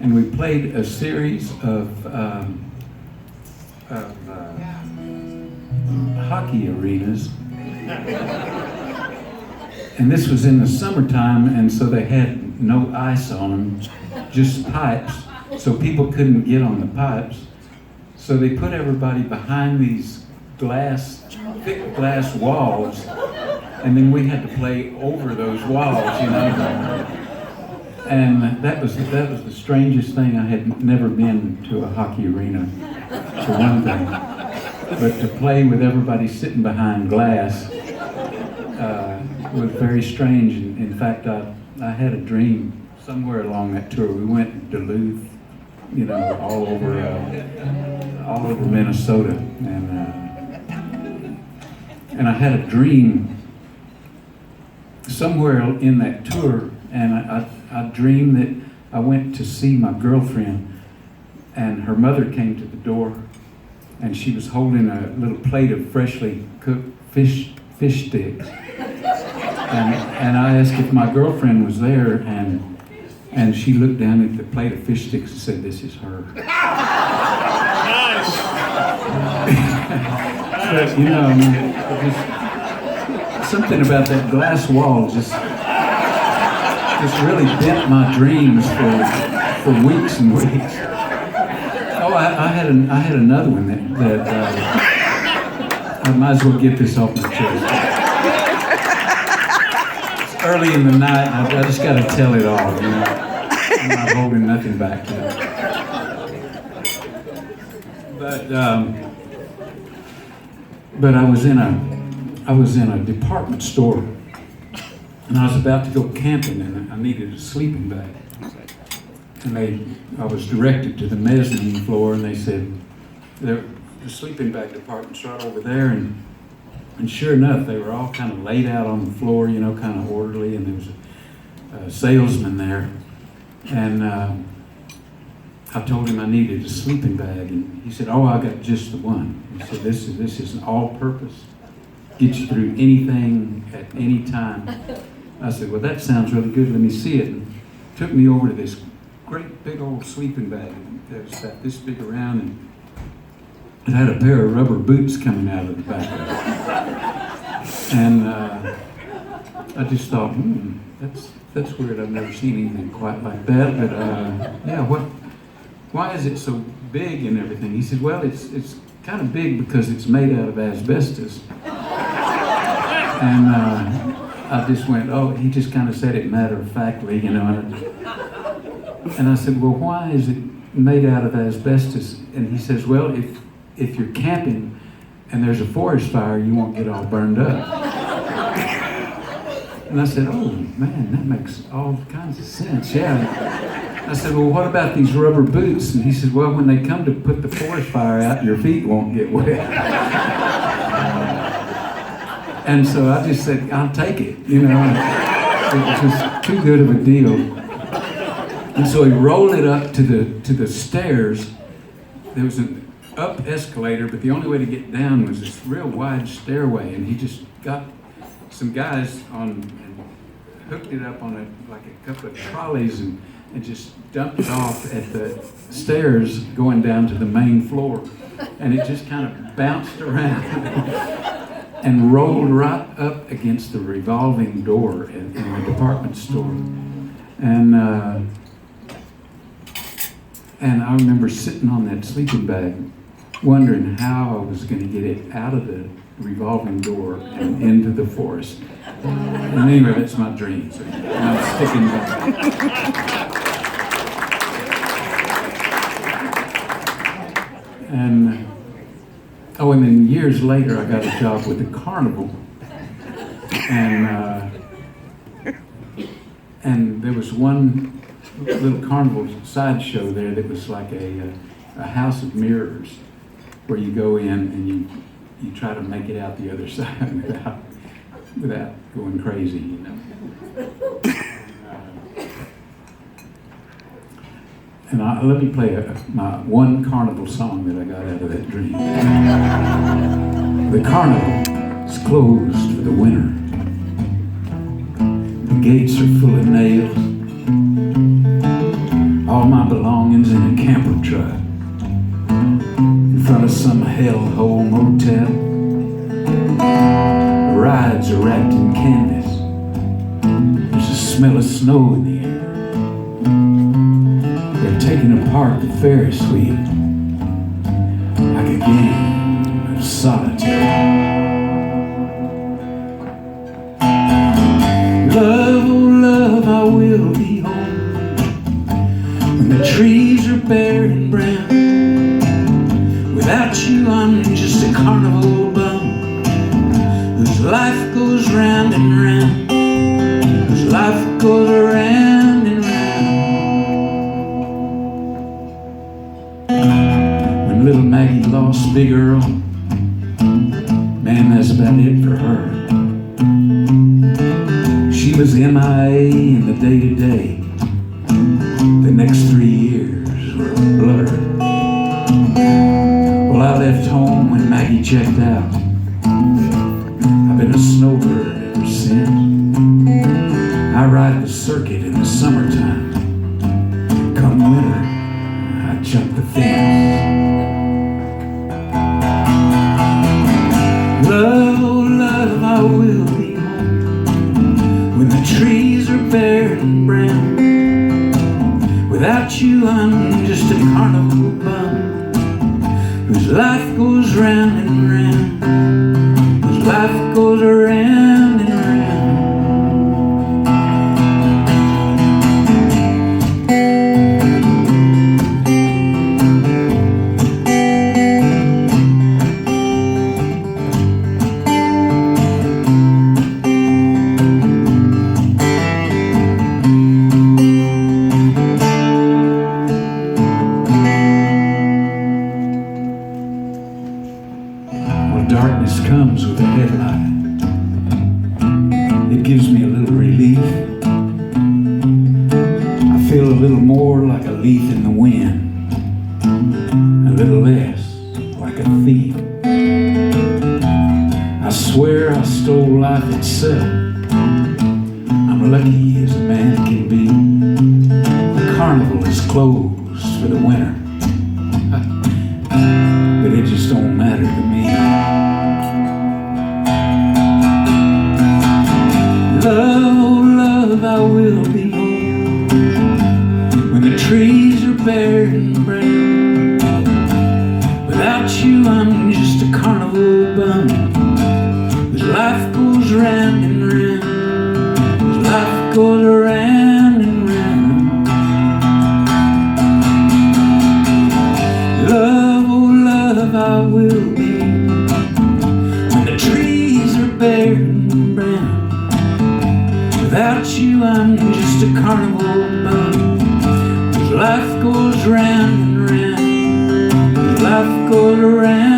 and we played a series of hockey arenas. And this was in the summertime, and so they had no ice on them, just pipes, so people couldn't get on the pipes. So they put everybody behind these thick glass walls, and then we had to play over those walls, you know. And that was the strangest thing. I had never been to a hockey arena, for one thing. But to play with everybody sitting behind glass was very strange. In fact, I had a dream somewhere along that tour. We went to Duluth, you know, all over Minnesota, and I had a dream somewhere in that tour, and I dreamed that I went to see my girlfriend, and her mother came to the door, and she was holding a little plate of freshly cooked fish sticks. And I asked if my girlfriend was there, and she looked down at the plate of fish sticks and said, "This is her." Nice. But, you know, just something about that glass wall just really bent my dreams for weeks and weeks. Oh, I had another one that I might as well get this off my chest. It's early in the night, and I just got to tell it all. You know, I'm not holding nothing back now. But I was in a department store, and I was about to go camping, and I needed a sleeping bag. And I was directed to the mezzanine floor, and they said, the sleeping bag department's right over there, and sure enough, they were all kind of laid out on the floor, you know, kind of orderly, and there was a salesman there, and I told him I needed a sleeping bag, and he said, "Oh, I got just the one." He said, this is an all-purpose, gets you through anything at any time. I said, "Well, that sounds really good. Let me see it." And took me over to this great big old sleeping bag that was about this big around, and it had a pair of rubber boots coming out of the back of it. And I just thought, that's weird. I've never seen anything quite like that. But yeah, why is it so big and everything? He said, "Well, it's kind of big because it's made out of asbestos." And I just went, oh, he just kind of said it matter-of-factly, you know. And I said, "Well, why is it made out of asbestos?" And he says, "Well, if you're camping and there's a forest fire, you won't get all burned up." And I said, "Oh, man, that makes all kinds of sense, yeah." I said, "Well, what about these rubber boots?" And he said, "Well, when they come to put the forest fire out, your feet won't get wet." And so I just said, "I'll take it," you know. It was just too good of a deal. And so he rolled it up to the stairs. There was an up escalator, but the only way to get down was this real wide stairway. And he just got some guys on and hooked it up on like a couple of trolleys and just dumped it off at the stairs going down to the main floor. And it just kind of bounced around and rolled right up against the revolving door in the department store. And I remember sitting on that sleeping bag, wondering how I was going to get it out of the revolving door and into the forest. And anyway, that's my dream, so I'm sticking by it. And then years later, I got a job with the Carnival, and there was one little Carnival sideshow there that was like a house of mirrors, where you go in and you try to make it out the other side without going crazy, you know. And let me play my one Carnival song that I got out of that dream. The Carnival is closed for the winter. The gates are full of nails. All all my belongings in a camper truck in front of some hellhole motel. The rides are wrapped in canvas. There's a smell of snow in the air. They're taking apart the Ferris wheel like a game of solitaire. Love, oh love, I will be home when the trees are bare and brown. Without you, I'm just a carnival bum whose life goes round and round, whose life goes around and round. When little Maggie lost Big Earl, man, that's about it for her. She was MIA in the day-to-day. The next 3 years were a blur. Well, I left home when Maggie checked out. I've been a snowbird ever since. I ride the circuit in the summertime. Come winter, I jump the fence. Love, oh love, I will be when the trees are bare and brown. Without you, I'm just a carnival bum whose life goes round and round, whose life goes around and round. Darkness comes with a headlight. It gives me a little relief. I feel a little more like a leaf in the wind, a little less like a thief. I swear I stole life itself. I'm lucky as a man can be. The carnival is closed for the winter, but it just don't matter to me. Love, oh love, I will be home when the trees are bare and brown. Without you, I'm just a carnival bum whose life goes round and round, whose life goes around and round. Love, oh love, I will be when the trees are bare and brown. Without you, I'm just a carnival bum whose life goes round and round, whose life goes around.